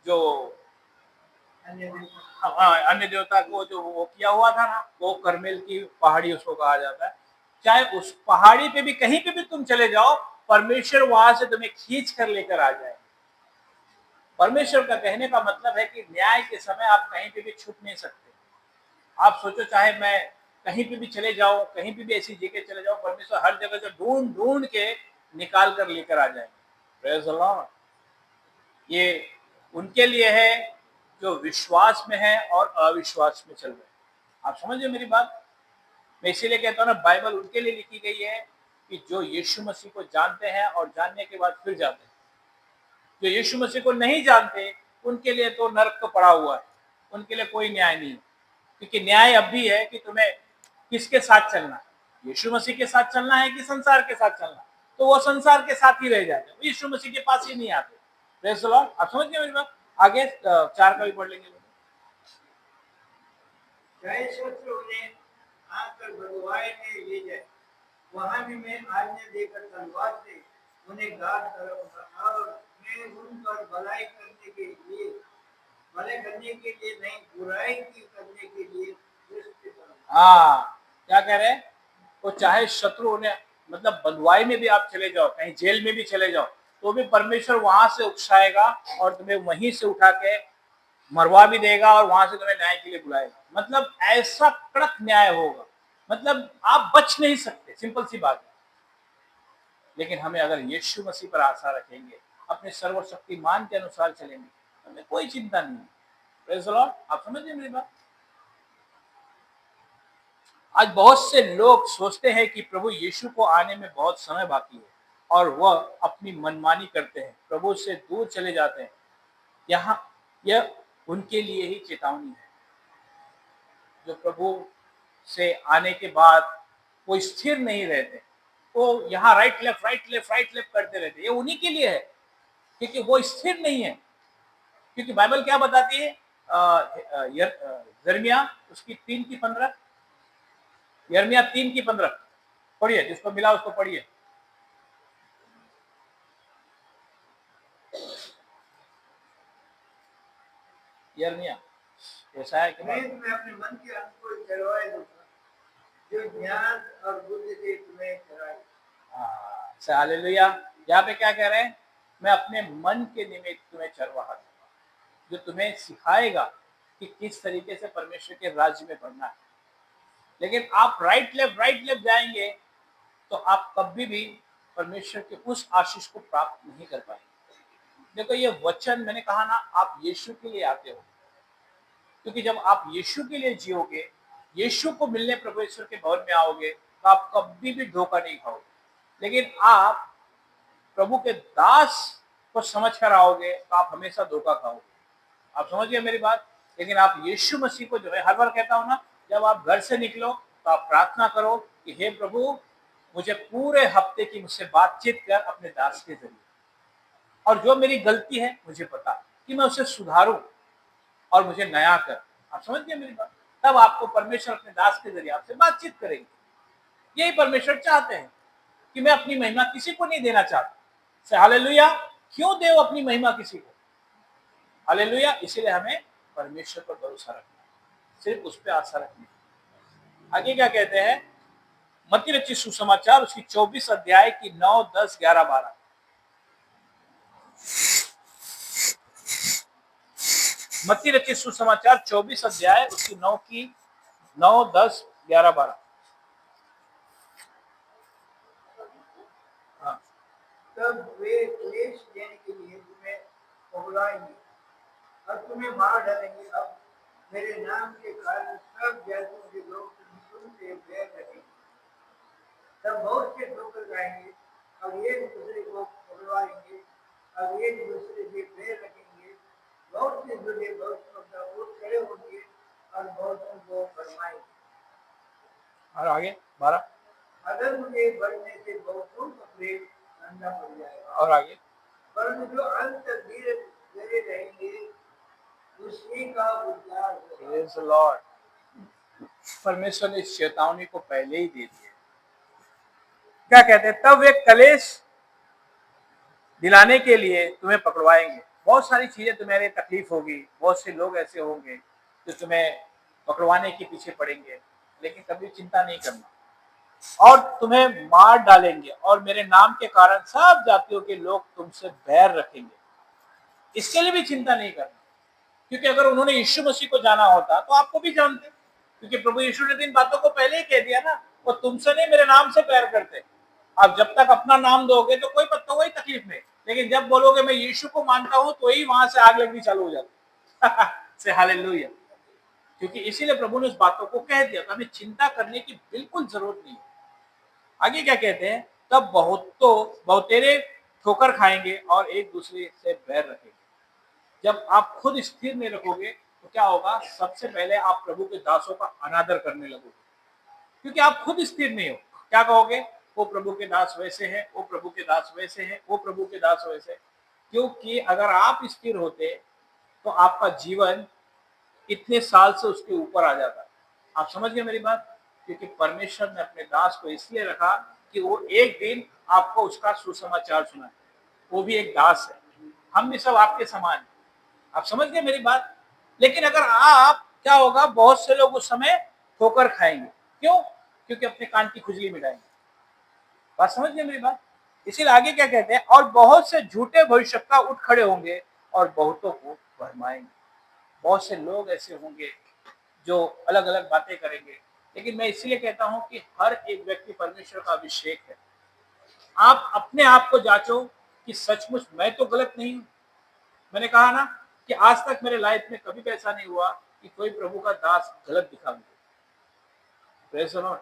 जो अन्य देवता को जो वो किया हुआ था ना, वो करमेल की पहाड़ी उसको कहा जाता है। चाहे उस पहाड़ी पे भी कहीं पे भी तुम चले जाओ, परमेश्वर वहां से तुम्हें खींच कर लेकर आ जाए। परमेश्वर का कहने का मतलब है कि न्याय के समय आप कहीं पे भी छुप नहीं सकते। आप सोचो, चाहे मैं कहीं पे भी चले जाओ, कहीं पे भी ऐसी जगह चले जाओ, परमेश्वर हर जगह से ढूंढ ढूंढ के निकाल कर लेकर आ जाएंगे। Praise the Lord. ये उनके लिए है जो विश्वास में है और अविश्वास में चल रहे हैं। आप समझिए मेरी बात? मैं इसीलिए कहता हूँ ना, बाइबल उनके लिए लिखी गई है कि जो यीशु मसीह को जानते हैं और जानने के बाद फिर जाते हैं। जो यीशु मसीह को नहीं जानते, उनके लिए तो नरक तो पड़ा हुआ है, उनके लिए कोई न्याय नहीं। क्योंकि न्याय अब भी है कि तुम्हें किसके साथ चलना है, यीशु मसीह के साथ चलना है कि संसार के साथ चलना है। तो वो संसार के साथ ही रह जाते, वो यीशु मसीह के पास ही नहीं आते। Praise the Lord. आप समझ गए मेरी बात? आगे 4 का भी पढ़ लेंगे। चाहे शत्रु उन्हें आकर भगवाए में ले जाए, वहां भी मैं आज्ञा देकर तलवार से उन्हें गाद करूंगा और मैं उन पर भलाई करने के लिए नहीं, बुराई की करने के लिए दृष्टि करूंगा। हाँ, क्या कह रहे हैं? वो चाहे शत्रु उन्हें, मतलब बंधुआई में भी आप चले जाओ, कहीं जेल में भी चले जाओ, तो भी परमेश्वर वहां से उकसाएगा और तुम्हें वहीं से उठा के मरवा भी देगा और वहां से तुम्हें न्याय के लिए बुलाएगा। मतलब ऐसा कड़क न्याय होगा, मतलब आप बच नहीं सकते, सिंपल सी बात है। लेकिन हमें अगर यीशु मसीह पर आशा रखेंगे, अपने सर्वशक्तिमान के अनुसार चलेंगे, हमें कोई चिंता नहीं है। Praise the Lord. आप समझिए मेरी बात। आज बहुत से लोग सोचते हैं कि प्रभु यीशु को आने में बहुत समय बाकी है और वह अपनी मनमानी करते हैं, प्रभु से दूर चले जाते हैं। यहाँ यह उनके लिए ही चेतावनी है, जो प्रभु से आने के बाद वो स्थिर नहीं रहते, वो यहाँ right left right left right left करते रहते, ये उन्हीं के लिए है, क्योंकि वो स्थिर नहीं है। क्योंकि बाइबल क्या बताती है? यिर्मयाह उसकी 3:15, यिर्मयाह 3:15 पढ़िए, जिसको मिला उसको पढ़िए। यिर्मयाह ऐसा है कि मैं तुम्हें अपने मन के अंग को चरवाए दूंगा, जो ज्ञान और बुद्धि से तुम्हें चराए। हालेलुया। यहाँ पे क्या कह रहे हैं? मैं अपने मन के निमित्त तुम्हें चरवाहा दूंगा, जो तुम्हें सिखाएगा कि किस तरीके से परमेश्वर के राज्य में बढ़ना है। लेकिन आप राइट लेफ्ट जाएंगे तो आप कभी भी परमेश्वर के उस आशीष को प्राप्त नहीं कर पाएंगे। देखो, ये वचन मैंने कहा ना, आप यीशु के लिए आते हो, क्योंकि जब आप यीशु के लिए जियोगे, यीशु को मिलने प्रभु ईश्वर के भवन में आओगे, तो आप कभी भी धोखा नहीं खाओगे। लेकिन आप प्रभु के दास को समझ कर आओगे तो आप हमेशा धोखा खाओगे। आप समझ गए मेरी बात? लेकिन आप यीशु मसीह को, जो है हर बार कहता हूं ना, जब आप घर से निकलो तो आप प्रार्थना करो कि हे प्रभु, मुझे पूरे हफ्ते की मुझसे बातचीत कर अपने दास के जरिए, और जो मेरी गलती है मुझे पता कि मैं उसे सुधारूं और मुझे नया कर। आप समझ गए मेरी बात? तब आपको परमेश्वर अपने दास के जरिए आपसे बातचीत करेंगे। यही परमेश्वर चाहते हैं कि मैं अपनी महिमा किसी को नहीं देना चाहता। से हालेलुया। क्यों दे अपनी महिमा किसी को? हालेलुया। इसीलिए हमें परमेश्वर पर भरोसा रखना है, सिर्फ उस पर आशा रखनी है। आगे क्या कहते हैं? मत्ती रचित सुसमाचार उसकी 24 अध्याय की 9, 10, 11, 12। मत्ती रचित सुसमाचार 24 अध्याय उसकी 9, 10, 11, 12। हाँ। तब वे क्लेश देने के लिए तुम्हें पकड़ाएंगे और तुम्हें मार डालेंगे। अब मेरे नाम के कारण सब जातियों के लोग तुमसे बैर रखेंगे। तब बहुत से ठोकर खाएंगे और एक दूसरे को पकड़वाएंगे और एक दूसरे से बैर रखेंगे। बहुत से झूठे भविष्यवक्ता उठ खड़े होंगे और बहुतों को फरमाएंगे। और आगे 12। अगर मुझे बढ़ने से बहुतों का प्रेम ठंडा पड़ जाएगा। और आगे, परंतु जो अंत तक धीरे धीरे रहेंगे उसी का उद्धार होगा। Praise the Lord. परमेश्वर ने इस चेतावनी को पहले ही दे दिया। क्या कहते हैं? तब वे कलेश दिलाने के लिए तुम्हें पकड़वाएंगे। बहुत सारी चीजें तुम्हारे तकलीफ होगी, बहुत से लोग ऐसे होंगे जो तुम्हें पकड़वाने के पीछे पड़ेंगे, लेकिन कभी चिंता नहीं करना। और तुम्हें मार डालेंगे और मेरे नाम के कारण सब जातियों के लोग तुमसे बैर रखेंगे। इसके लिए भी चिंता नहीं करना, क्योंकि अगर उन्होंने यीशु मसीह को जाना होता तो आपको भी जानते, क्योंकि प्रभु यीशु ने इन बातों को पहले ही कह दिया ना, वो तुमसे नहीं मेरे नाम से बैर करते। आप जब तक अपना नाम दोगे तो कोई पत्ता वही तकलीफ नहीं, लेकिन जब बोलोगे मैं यीशु को मानता हूं, तो ही वहां से आग लगनी चालू हो जाती से हालेलुया। क्योंकि इसीलिए प्रभु ने उस बातों को कह दिया, तो हमें चिंता करने की बिल्कुल जरूरत नहीं है। आगे क्या कहते हैं? तब बहुतेरे ठोकर खाएंगे और एक दूसरे से बैर रखेंगे। जब आप खुद स्थिर नहीं रखोगे तो क्या होगा? सबसे पहले आप प्रभु के दासों का अनादर करने लगोगे, क्योंकि आप खुद स्थिर नहीं हो। क्या कहोगे? वो प्रभु के दास वैसे हैं, वो प्रभु के दास वैसे हैं, वो प्रभु के दास वैसे। क्योंकि अगर आप स्थिर होते तो आपका जीवन इतने साल से उसके ऊपर आ जाता। आप समझ गए मेरी बात? क्योंकि परमेश्वर ने अपने दास को इसलिए रखा कि वो एक दिन आपको उसका सुसमाचार सुनाए। वो भी एक दास है, हम भी सब आपके समान हैं। आप समझ गए मेरी बात? लेकिन अगर आप, क्या होगा, बहुत से लोग उस समय ठोकर खाएंगे। क्यों? क्योंकि अपने कान की खुजली मिटाएंगे। बात समझ गए मेरी बात? इसीलिए आगे क्या कहते हैं, और बहुत से झूठे भविष्यवक्ता उठ खड़े होंगे और बहुतों को भरमाएंगे। बहुत से लोग ऐसे होंगे जो अलग अलग बातें करेंगे। लेकिन मैं इसीलिए कहता हूं कि हर एक व्यक्ति परमेश्वर का अभिषेक है। आप अपने आप को जांचो कि सचमुच मैं तो गलत नहीं हूं। मैंने कहा ना कि आज तक मेरे लाइफ में कभी भी ऐसा नहीं हुआ कि कोई प्रभु का दास गलत दिखा मुझे। Praise the Lord.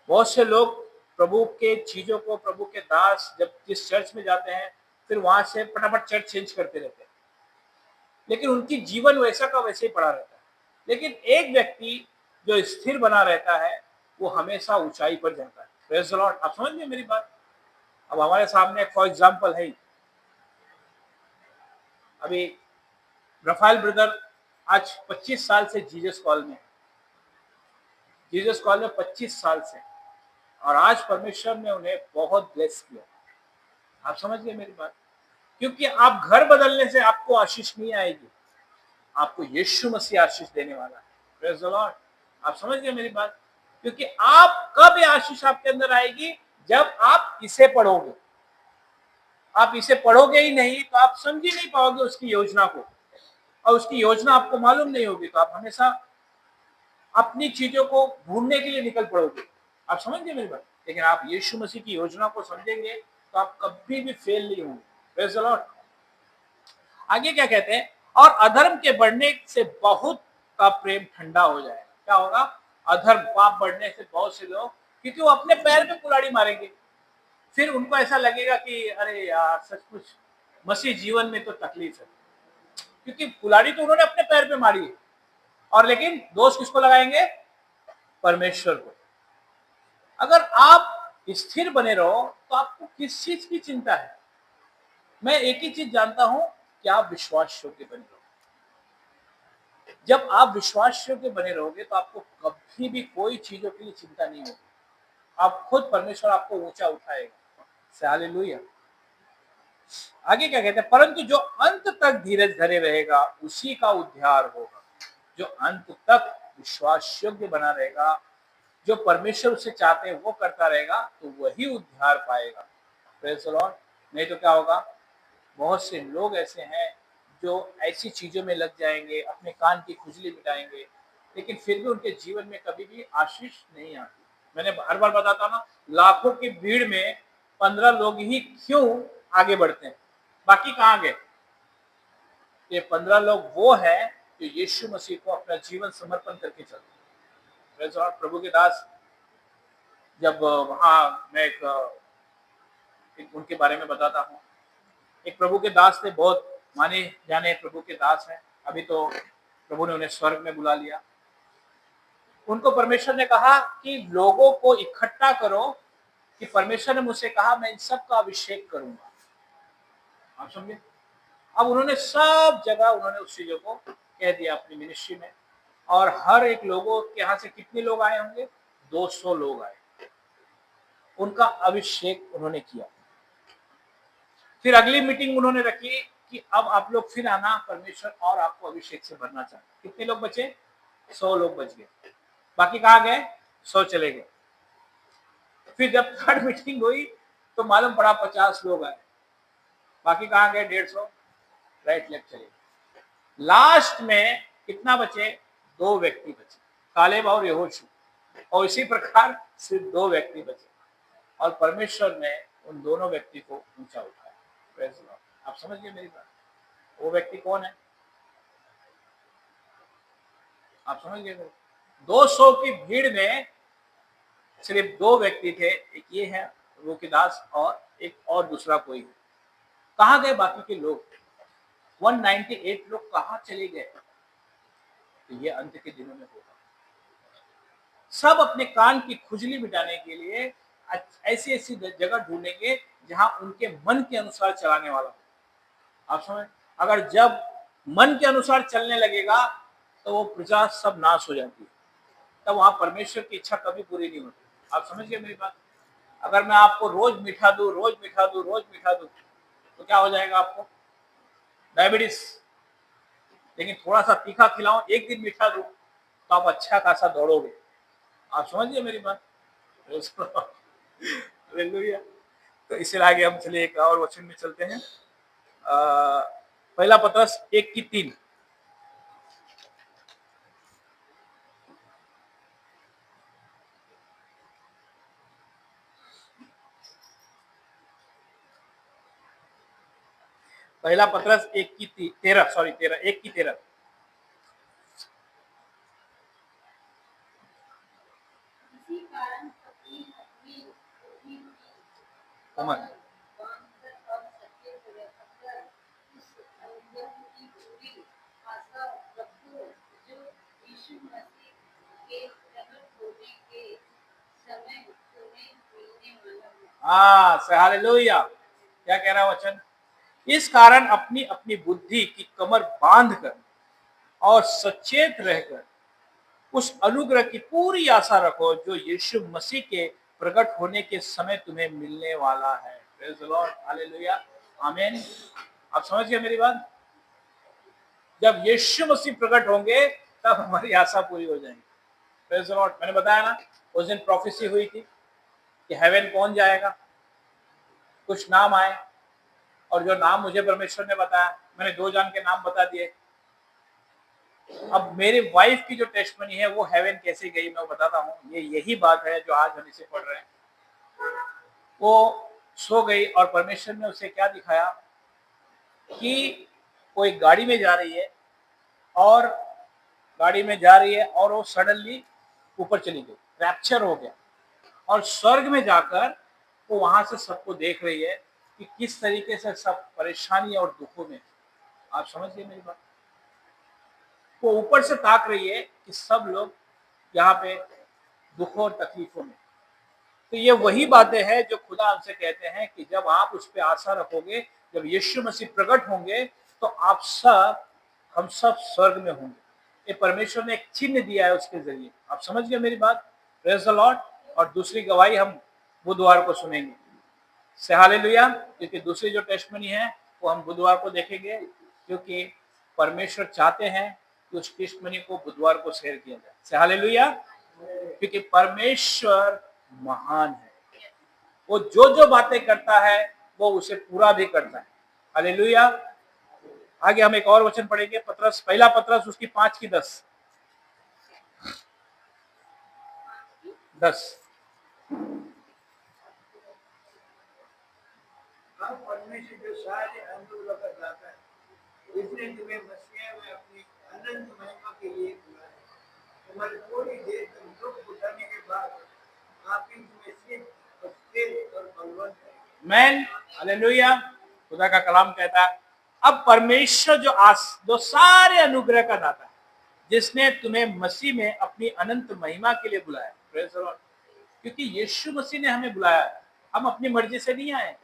बहुत से लोग प्रभु के चीजों को, प्रभु के दास जब जिस चर्च में जाते हैं, फिर वहां से फटाफट चर्च चेंज करते रहते हैं, लेकिन उनकी जीवन वैसा का वैसे ही पड़ा रहता है। लेकिन एक व्यक्ति जो स्थिर बना रहता है, वो हमेशा ऊंचाई पर जाता है। Praise the Lord. आप समझ गए मेरी बात? अब हमारे सामने फॉर एग्जाम्पल है, अभी रफाल ब्रदर आज 25 साल से जीसस कॉल में, जीसस कॉल में 25 साल से, और आज परमेश्वर ने उन्हें बहुत ब्लेस किया। आप समझ गए मेरी बात? क्योंकि आप घर बदलने से आपको आशीष नहीं आएगी, आपको यीशु मसीह आशीष देने वाला है। Praise the Lord. आप समझ गए मेरी बात? क्योंकि आप कब ये आशीष आपके अंदर आएगी, जब आप इसे पढ़ोगे। आप इसे पढ़ोगे ही नहीं तो आप समझ ही नहीं पाओगे उसकी योजना को, और उसकी योजना आपको मालूम नहीं होगी तो आप हमेशा अपनी चीजों को ढूंढने के लिए निकल पड़ोगे। आप समझ गए मेरी बात? लेकिन आप यीशु मसीह की योजना को समझेंगे तो आप कभी भी फेल नहीं होंगे। Praise the Lord. आगे क्या कहते हैं, और अधर्म के बढ़ने से बहुत का प्रेम ठंडा हो जाएगा। क्या होगा? अधर्म, पाप बढ़ने से बहुत से लोग, क्योंकि वो अपने पैर पे कुल्हाड़ी मारेंगे, फिर उनको ऐसा लगेगा कि अरे यार सचमुच मसीह जीवन में तो तकलीफ है, क्योंकि कुल्हाड़ी तो उन्होंने अपने पैर पे मारी है। और लेकिन दोष किसको लगाएंगे? परमेश्वर को। अगर आप स्थिर बने रहो तो आपको किस चीज की चिंता है? मैं एक ही चीज जानता हूं कि आप विश्वास योग्य बने रहो। जब आप विश्वास योग्य बने रहोगे तो आपको कभी भी कोई चीजों के लिए चिंता नहीं होगी। आप खुद, परमेश्वर आपको ऊंचा उठाएगा। हालेलुया। आगे क्या कहते हैं, परंतु जो अंत तक धीरज धरे रहेगा उसी का उद्धार होगा। जो अंत तक विश्वास योग्य बना रहेगा, जो परमेश्वर उसे चाहते हैं वो करता रहेगा, तो वही उद्धार पाएगा। Praise the Lord. नहीं तो क्या होगा, बहुत से लोग ऐसे हैं जो ऐसी चीजों में लग जाएंगे, अपने कान की खुजली मिटाएंगे, लेकिन फिर भी उनके जीवन में कभी भी आशीष नहीं आती। मैंने हर बार बताता ना, लाखों की भीड़ में 15 लोग ही क्यों आगे बढ़ते हैं, बाकी कहाँ गए? ये 15 लोग वो हैं जो यीशु मसीह को अपना जीवन समर्पण करके चलते हैं। Praise the Lord. प्रभु के दास, जब वहां मैं एक उनके बारे में बताता हूँ। एक प्रभु के दास थे, बहुत माने जाने प्रभु के दास हैं। अभी तो प्रभु ने उन्हें स्वर्ग में बुला लिया। उनको परमेश्वर ने कहा कि लोगों को इकट्ठा करो, कि परमेश्वर ने मुझसे कहा मैं इन सब का अभिषेक करूंगा। आप समझे? अब उन्होंने सब जगह उन्होंने उस चीजों को कह दिया अपनी मिनिस्ट्री में, और हर एक लोगों के यहाँ से कितने लोग आए होंगे? 200 लोग आए। उनका अभिषेक उन्होंने किया। फिर अगली मीटिंग उन्होंने रखी कि अब आप लोग फिर आना, परमेश्वर और आपको अभिषेक से भरना चाहते। कितने लोग बचे? 100 लोग बच गए। बाकी कहाँ गए? 100 चले गए। फिर जब थर्ड मीटिंग हुई तो मालूम पड़ा 50 लोग आए। बाकी कहाँ गए? 150 राइट लेफ्ट चले गए। लास्ट में कितना बचे? 2 व्यक्ति बचे, कालेब और यहोशू। और इसी प्रकार सिर्फ 2 व्यक्ति बचे, और परमेश्वर ने उन दोनों व्यक्ति को ऊंचा उठाया। Praise the Lord. आप समझ गए मेरी बात? वो व्यक्ति कौन है? आप समझ गए? 200 की भीड़ में सिर्फ 2 व्यक्ति थे, एक ये है प्रभु के दास और एक और दूसरा कोई है। कहाँ गए बाकी के लोग? 198 लोग कहाँ चले गए? तो ये अंत के दिनों में होगा। सब अपने कान की खुजली मिटाने के लिए ऐसी ऐसी जगह ढूंढेंगे जहां उनके मन के अनुसार चलाने वाला हो। आप समझ? अगर जब मन के अनुसार चलने लगेगा तो वो प्रजा सब नाश हो जाती है, तब वहां परमेश्वर की इच्छा कभी पूरी नहीं होती। आप समझ गए मेरी बात? अगर मैं आपको रोज मीठा दूं, रोज मीठा दूं, रोज मीठा दूं, तो क्या हो जाएगा आपको? डायबिटीज। लेकिन थोड़ा सा तीखा खिलाऊं, एक दिन मीठा दूं, तो आप अच्छा खासा दौड़ोगे। आप समझिए मेरी बात। हालेलुया। तो इससे आगे हम चलिए एक और वचन में चलते हैं। पहला पत्रस 1:3। पहला पत्रस 1:13, सॉरी 1:13। इसी कारण अपनी अपनी बुद्धि की कमर बांधकर अब सचेत रहकर उस अनुग्रह की पूरी आशा रखो जो यीशु मसीह के प्रकट होने के समय तुम्हें मिलने वाला है। हाँ, हालेलुया। क्या कह रहा है वचन? इस कारण अपनी अपनी बुद्धि की कमर बांधकर और सचेत रहकर उस अनुग्रह की पूरी आशा रखो जो यीशु मसीह के प्रकट होने के समय तुम्हें मिलने वाला है। प्रेज द लॉर्ड, हालेलुया, आमीन। आप समझ गए मेरी बात? जब यीशु मसीह प्रकट होंगे तब हमारी आशा पूरी हो जाएगी। Praise the Lord. मैंने बताया ना उस दिन प्रोफेसी हुई थी कि हेवन कौन जाएगा, कुछ नाम आए, और जो नाम मुझे परमेश्वर ने बताया, मैंने 2 जन के नाम बता दिए। अब मेरी वाइफ की जो टेस्टमनी है वो हेवन कैसे गई मैं बताता हूँ। ये यही बात है जो आज हम इसे पढ़ रहे हैं। वो सो गई और परमेश्वर ने उसे क्या दिखाया कि वो एक गाड़ी में जा रही है, और गाड़ी में जा रही है और वो सडनली ऊपर चली गई, रैप्चर हो गया, और स्वर्ग में जाकर वो वहां से सबको देख रही है कि किस तरीके से सब परेशानी और दुखों में। आप समझिए मेरी बात। वो ऊपर से ताक रही है कि सब लोग यहाँ पे दुखों और तकलीफों में। तो ये वही बातें हैं जो खुदा हमसे कहते हैं कि जब आप उस पर आशा रखोगे, जब यीशु मसीह प्रकट होंगे, तो आप सब, हम सब स्वर्ग में होंगे। ये परमेश्वर ने एक चिन्ह दिया है उसके जरिए। आप समझ गए मेरी बात? Praise the Lord. और दूसरी गवाही हम बुधवार को सुनेंगे से हालेलुया, क्योंकि दूसरी जो टेस्टमनी है वो हम बुधवार को देखेंगे, क्योंकि परमेश्वर चाहते हैं कि उस टेस्टमनी को बुधवार को शेयर किया जाए। से हालेलुया, क्योंकि परमेश्वर महान है। वो जो जो बातें करता है वो उसे पूरा भी करता है। हालेलुया। आगे हम एक और वचन पढ़ेंगे, पत्रस, पहला पत्रस उसकी 5:10। हम परमेश्वर जो सारे अनुग्रह का दाता है, इसने तुम्हें मसीह में अपनी अनंत महिमा के लिए बुलाया। तुम्हारी थोड़ी देर तक दुख उठाने के बाद आपकी तुम्हें सिद्ध और स्थिर और बलवंत है। Man, hallelujah. खुदा का कलाम कहता है अब परमेश्वर जो सारे अनुग्रह का दाता है, जिसने तुम्हें मसीह में अपनी अनंत महिमा के लिए बुलाया। Praise the Lord. क्योंकि यीशु मसीह ने हमें बुलाया है, हम अपनी मर्जी से नहीं आए।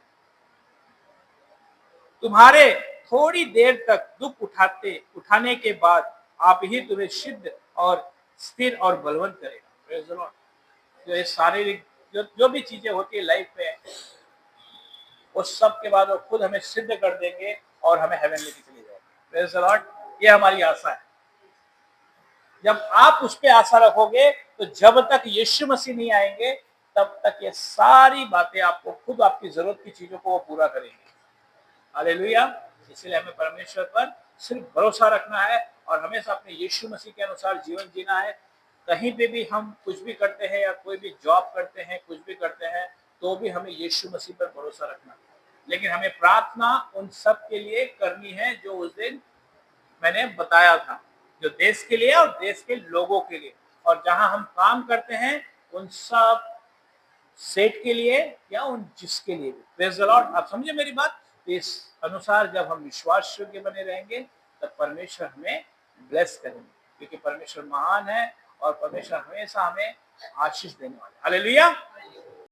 तुम्हारे थोड़ी देर तक दुख उठाने के बाद आप ही तुम्हें सिद्ध और स्थिर और बलवंत करेगा। Praise the Lord. जो ये शारीरिक जो भी चीजें होती है लाइफ में, उस सब के बाद वो खुद हमें सिद्ध कर देंगे और हमें हेवन लेके चले जाएंगे। Praise the Lord. ये हमारी आशा है। जब आप उस पे आशा रखोगे तो जब तक यीशु मसीह नहीं आएंगे तब तक ये सारी बातें आपको खुद आपकी जरूरत की चीजों को वो पूरा करेंगे। हालेलुया। इसलिए हमें परमेश्वर पर सिर्फ भरोसा रखना है और हमेशा अपने यीशु मसीह के अनुसार जीवन जीना है। कहीं पे भी हम कुछ भी करते हैं या कोई भी जॉब करते हैं, कुछ भी करते हैं, तो भी हमें यीशु मसीह पर भरोसा रखना है। लेकिन हमें प्रार्थना उन सब के लिए करनी है जो उस दिन मैंने बताया था, जो देश के लिए और देश के लोगों के लिए, और जहां हम काम करते हैं उन सब सेठ के लिए या उन जिसके लिए भी। Praise the Lord. आप समझे मेरी बात? इस अनुसार जब हम विश्वास योग्य बने रहेंगे तब परमेश्वर हमें ब्लेस करेंगे, क्योंकि परमेश्वर महान है और परमेश्वर हमेशा हमें आशीष देने वाले। हालेलुया।